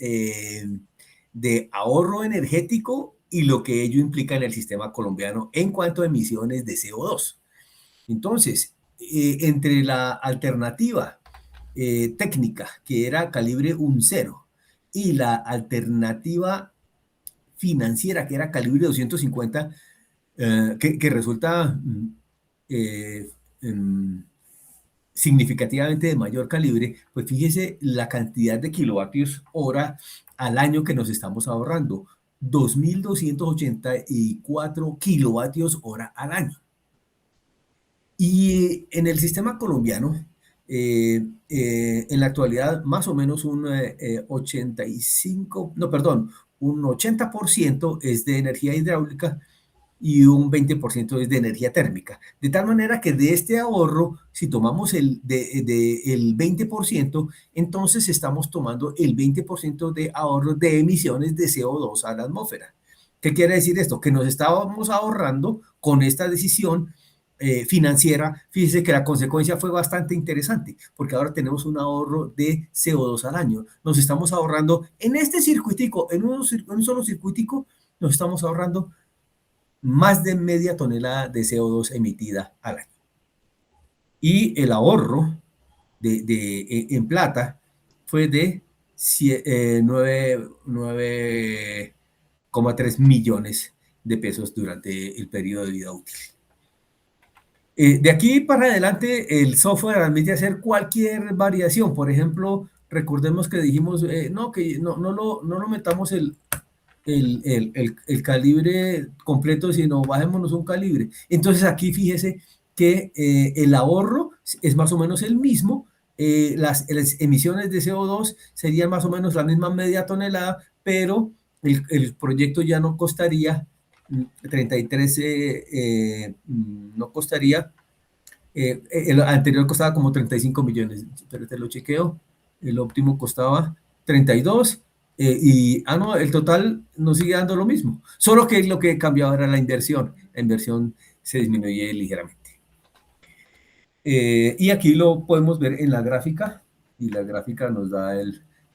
de ahorro energético y lo que ello implica en el sistema colombiano en cuanto a emisiones de CO2. Entonces, entre la alternativa técnica, que era calibre 1,0, y la alternativa financiera, que era calibre 250, que resulta eh, significativamente de mayor calibre, pues fíjese la cantidad de kilovatios hora al año que nos estamos ahorrando, 2.284 kilovatios hora al año. Y en el sistema colombiano, en la actualidad, más o menos un 85, no, perdón, un 80% es de energía hidráulica y un 20% es de energía térmica. De tal manera que de este ahorro, si tomamos el 20%, entonces estamos tomando el 20% de ahorro de emisiones de CO2 a la atmósfera. ¿Qué quiere decir esto? Que nos estábamos ahorrando con esta decisión financiera. Fíjese que la consecuencia fue bastante interesante, porque ahora tenemos un ahorro de CO2 al año. Nos estamos ahorrando en este circuitico, en un solo circuitico, nos estamos ahorrando más de media tonelada de CO2 emitida al año. Y el ahorro en plata fue de 9,3 millones de pesos durante el periodo de vida útil. De aquí para adelante, el software admite hacer cualquier variación. Por ejemplo, recordemos que dijimos, no, que no lo metamos el calibre completo, sino bajémonos un calibre. Entonces aquí fíjese que el ahorro es más o menos el mismo, las emisiones de CO2 serían más o menos la misma media tonelada, pero el proyecto ya no costaría 33, no costaría, el anterior costaba como 35 millones, pero te lo chequeo, el óptimo costaba 32 no, el total nos sigue dando lo mismo, solo que lo que cambiaba era la inversión se disminuye ligeramente. Y aquí lo podemos ver en la gráfica, y la gráfica nos da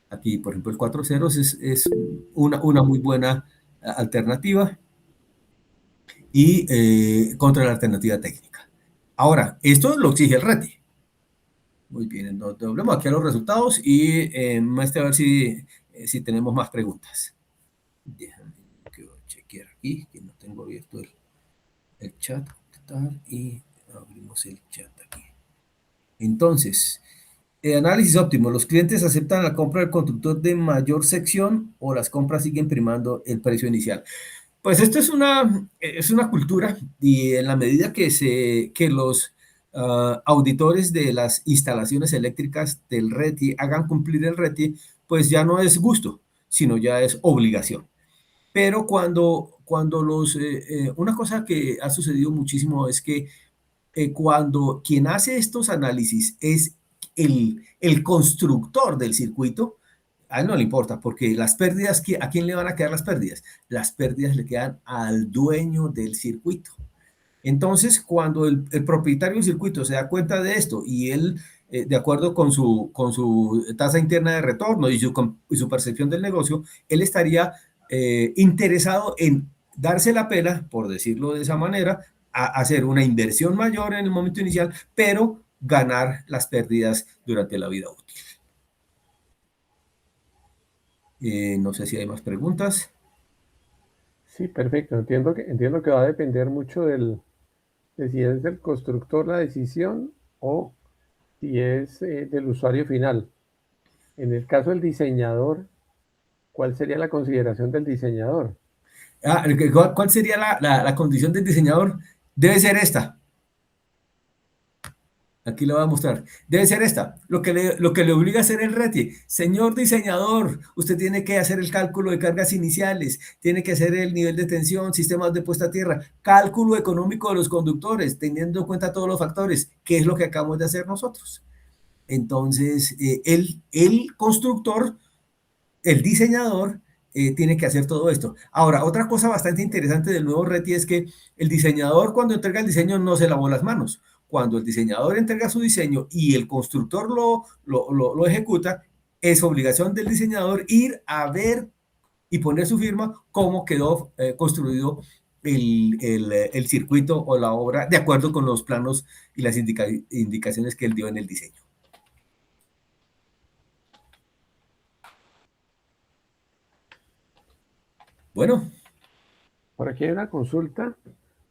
aquí por ejemplo el 4 ceros es una muy buena alternativa y contra la alternativa técnica. Ahora, esto lo exige el RETI. Muy bien, entonces volvemos aquí a los resultados y muestre a ver si tenemos más preguntas. Déjame que chequear aquí, que no tengo abierto el chat y abrimos el chat aquí. Entonces, análisis óptimo. ¿Los clientes aceptan la compra del constructor de mayor sección o las compras siguen primando el precio inicial? Pues esto es una cultura y en la medida que los auditores de las instalaciones eléctricas del RETI hagan cumplir el RETI, pues ya no es gusto, sino ya es obligación. Pero una cosa que ha sucedido muchísimo es que cuando quien hace estos análisis es el constructor del circuito, a él no le importa, porque las pérdidas, ¿a quién le van a quedar las pérdidas? Las pérdidas le quedan al dueño del circuito. Entonces, cuando el propietario del circuito se da cuenta de esto y él, de acuerdo con su tasa interna de retorno y su percepción del negocio, él estaría interesado en darse la pela, por decirlo de esa manera, a hacer una inversión mayor en el momento inicial, pero ganar las pérdidas durante la vida útil. No sé si hay más preguntas. Sí, perfecto. Entiendo que va a depender mucho de si es del constructor la decisión o si es del usuario final. En el caso del diseñador, ¿cuál sería la consideración del diseñador? ¿Cuál sería la condición del diseñador? Debe ser esta. Aquí le voy a mostrar. Debe ser esta. Lo que le obliga a hacer el RETI. Señor diseñador, usted tiene que hacer el cálculo de cargas iniciales, tiene que hacer el nivel de tensión, sistemas de puesta a tierra, cálculo económico de los conductores, teniendo en cuenta todos los factores, que es lo que acabamos de hacer nosotros. Entonces, el constructor, el diseñador, tiene que hacer todo esto. Ahora, otra cosa bastante interesante del nuevo RETI es que el diseñador cuando entrega el diseño no se lavó las manos. Cuando el diseñador entrega su diseño y el constructor lo ejecuta, es obligación del diseñador ir a ver y poner su firma cómo quedó construido el circuito o la obra de acuerdo con los planos y las indicaciones que él dio en el diseño. Bueno, Por aquí hay una consulta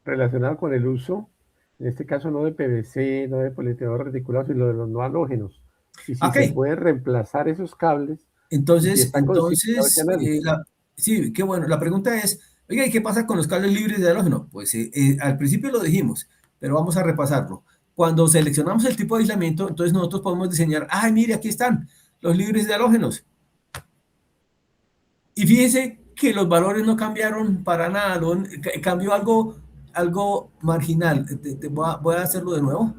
relacionada con el uso, en este caso no de PVC, no de polietilenol reticulado, sino de los no halógenos. Y si ok. se puede reemplazar esos cables y si Entonces, está considerado ese análisis. sí, qué bueno. La pregunta es, oiga, ¿y qué pasa con los cables libres de halógeno? Pues al principio lo dijimos, pero vamos a repasarlo. Cuando seleccionamos el tipo de aislamiento, entonces nosotros podemos diseñar, ay, mire, aquí están los libres de halógenos. Y fíjese que los valores no cambiaron para nada, cambió algo marginal. Voy a hacerlo de nuevo.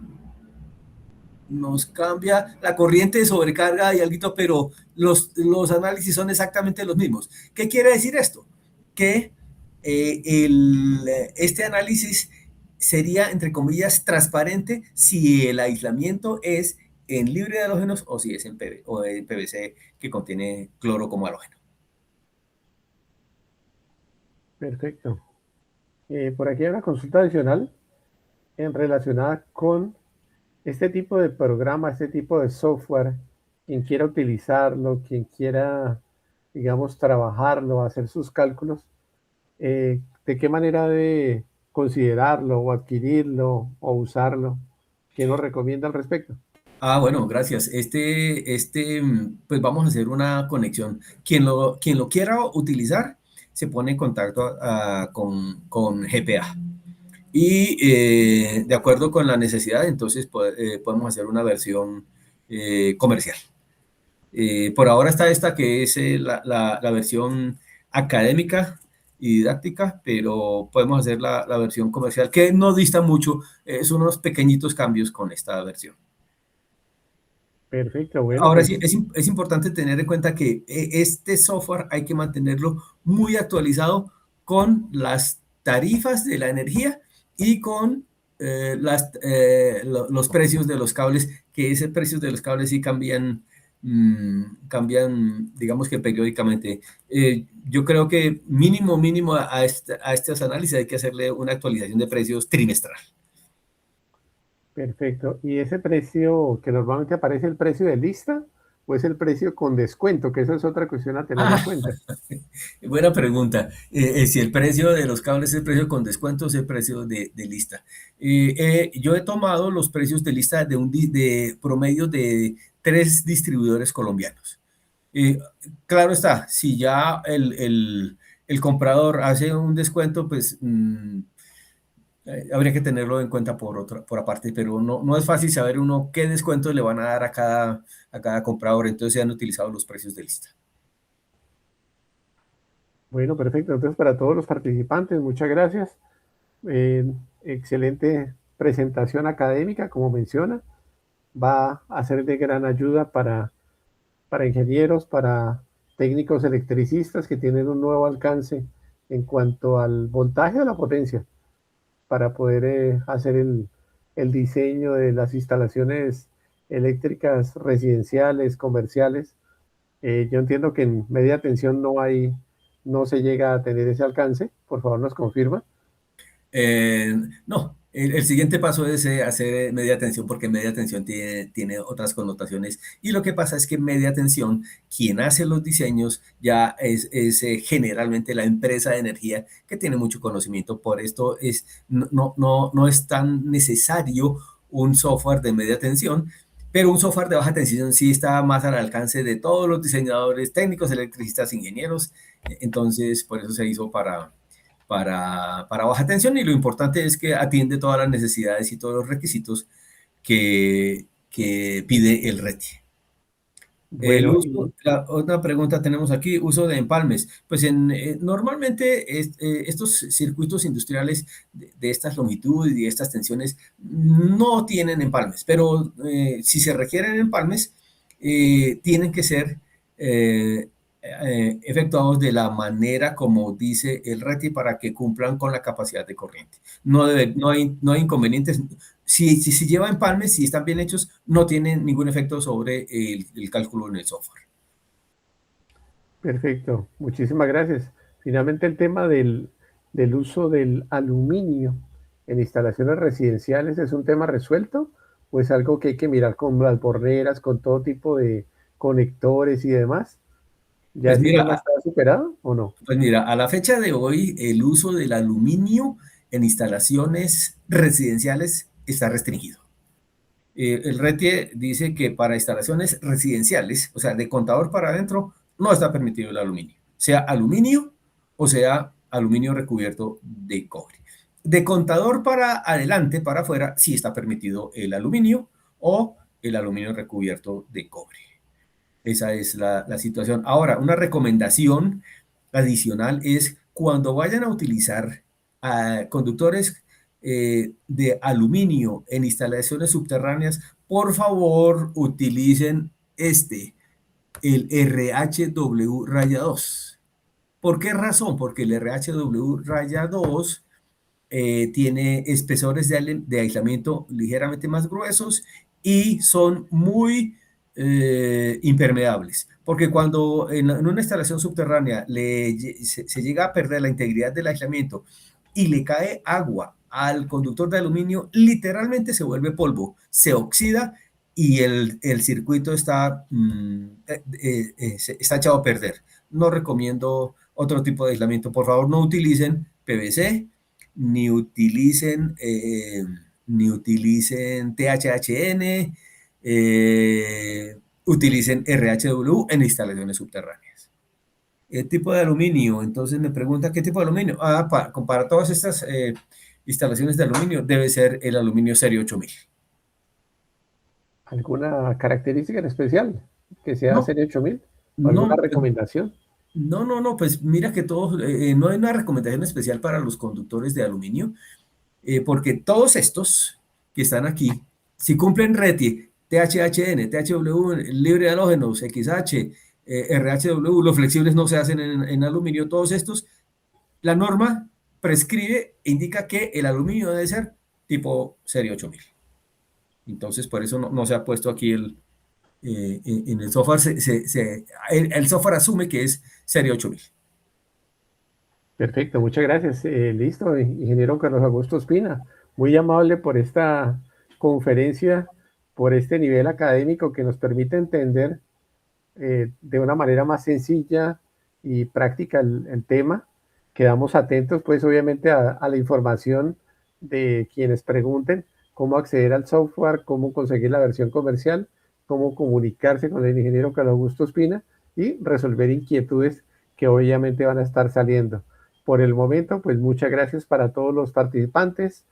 Nos cambia la corriente de sobrecarga y algo, pero los análisis son exactamente los mismos. ¿Qué quiere decir esto? Que este análisis sería, entre comillas, transparente si el aislamiento es en libre de halógenos o si es en PVC que contiene cloro como halógeno. Perfecto. Por aquí hay una consulta adicional relacionada con este tipo de programa, este tipo de software, quien quiera utilizarlo, quien quiera, digamos, trabajarlo, hacer sus cálculos, ¿de qué manera de considerarlo o adquirirlo o usarlo? ¿Qué nos recomienda al respecto? Bueno, gracias. Pues vamos a hacer una conexión. Quien lo quiera utilizar, se pone en contacto con GPA. Y de acuerdo con la necesidad, entonces podemos hacer una versión comercial. Por ahora está esta que es la versión académica y didáctica, pero podemos hacer la versión comercial, que no dista mucho, es unos pequeñitos cambios con esta versión. Perfecto, bueno, Ahora sí, pues es importante tener en cuenta que este software hay que mantenerlo muy actualizado con las tarifas de la energía y con los precios de los cables, que esos precios de los cables sí cambian, digamos que periódicamente. Yo creo que mínimo a estos análisis hay que hacerle una actualización de precios trimestral. perfecto. ¿Y ese precio que normalmente aparece, el precio de lista o es el precio con descuento? Que eso es otra cuestión a tener en Ah, cuenta. buena pregunta. Si el precio de los cables es el precio con descuento, es el precio de lista. Yo he tomado los precios de lista de promedio de 3 distribuidores colombianos. Eh, claro está, si ya el comprador hace un descuento, pues habría que tenerlo en cuenta por aparte, pero no es fácil saber uno qué descuento le van a dar a cada comprador, entonces se han utilizado los precios de lista. Bueno, perfecto. Entonces, para todos los participantes, muchas gracias. Eh, Excelente presentación académica, como menciona. Va a ser de gran ayuda para ingenieros, para técnicos electricistas que tienen un nuevo alcance en cuanto al voltaje o la potencia para poder hacer el diseño de las instalaciones eléctricas residenciales, comerciales. Yo entiendo que en media tensión no se llega a tener ese alcance. Por favor, nos confirma. Eh, no, el siguiente paso es hacer media tensión, porque media tensión tiene otras connotaciones. Y lo que pasa es que media tensión, quien hace los diseños ya es generalmente la empresa de energía que tiene mucho conocimiento. Por esto no es tan necesario un software de media tensión, pero un software de baja tensión sí está más al alcance de todos los diseñadores técnicos, electricistas, ingenieros. Entonces, por eso se hizo para baja tensión, y lo importante es que atiende todas las necesidades y todos los requisitos que pide el RETI. El Bueno, uso, otra pregunta tenemos aquí, uso de empalmes. Pues normalmente estos circuitos industriales de estas longitudes y de estas tensiones no tienen empalmes, pero si se requieren empalmes, tienen que ser eh, efectuados de la manera como dice el RETI para que cumplan con la capacidad de corriente. No hay inconvenientes. Si se lleva empalmes, si están bien hechos, no tienen ningún efecto sobre el cálculo en el software. perfecto, muchísimas gracias. Finalmente el tema del uso del aluminio en instalaciones residenciales es un tema resuelto o es algo que hay que mirar con las borneras, con todo tipo de conectores y demás. ¿Ya Pues ese mira, tema está superado o no? pues mira, a la fecha de hoy, el uso del aluminio en instalaciones residenciales está restringido. El RETIE dice que para instalaciones residenciales, o sea, de contador para adentro, no está permitido el aluminio, sea aluminio o sea aluminio recubierto de cobre. De contador para adelante, para afuera, sí está permitido el aluminio o el aluminio recubierto de cobre. Esa es la situación. Ahora, una recomendación adicional es cuando vayan a utilizar conductores de aluminio en instalaciones subterráneas, por favor utilicen el RHW raya 2. ¿Por qué razón? Porque el RHW raya 2 tiene espesores de aislamiento ligeramente más gruesos y son muy impermeables. Porque cuando en una instalación subterránea se llega a perder la integridad del aislamiento y le cae agua al conductor de aluminio, literalmente se vuelve polvo, se oxida y el circuito está echado a perder. No recomiendo otro tipo de aislamiento. Por favor, no utilicen PVC, ni utilicen, ni utilicen THHN, utilicen RHW en instalaciones subterráneas. El tipo de aluminio, entonces me pregunta, ¿qué tipo de aluminio? Para todas estas instalaciones de aluminio, debe ser el aluminio serie 8000. ¿Alguna característica en especial que sea No, serie 8000 o alguna no, recomendación? no, pues mira que todos, no hay una recomendación especial para los conductores de aluminio, porque todos estos que están aquí, si cumplen RETI, THHN, THW, libre de halógenos, XH, RHW, los flexibles no se hacen en aluminio, todos estos, la norma prescribe e indica que el aluminio debe ser tipo serie 8000. Entonces, por eso no se ha puesto aquí en el software, el software asume que es serie 8000. Perfecto, muchas gracias. Listo, ingeniero Carlos Augusto Espina. Muy amable por esta conferencia, por este nivel académico que nos permite entender de una manera más sencilla y práctica el tema. Quedamos atentos, pues, obviamente a la información de quienes pregunten cómo acceder al software, cómo conseguir la versión comercial, cómo comunicarse con el ingeniero Carlos Augusto Espina y resolver inquietudes que obviamente van a estar saliendo. Por el momento, pues muchas gracias para todos los participantes.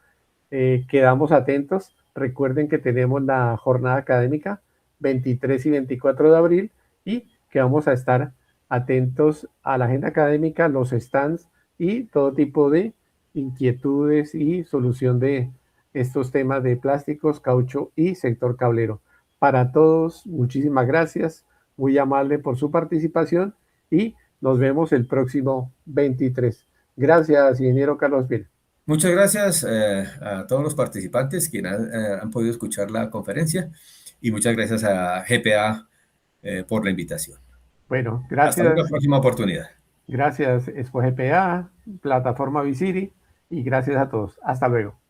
Quedamos atentos. Recuerden que tenemos la jornada académica 23 y 24 de abril y que vamos a estar atentos a la agenda académica, los stands y todo tipo de inquietudes y solución de estos temas de plásticos, caucho y sector cablero. Para todos, muchísimas gracias, muy amable por su participación y nos vemos el próximo 23. Gracias, ingeniero Carlos Vil. Muchas gracias a todos los participantes quienes han podido escuchar la conferencia, y muchas gracias a GPA por la invitación. Bueno, Hasta una gracias. próxima oportunidad. Gracias, Expo GPA, Plataforma Visiri y gracias a todos. Hasta luego.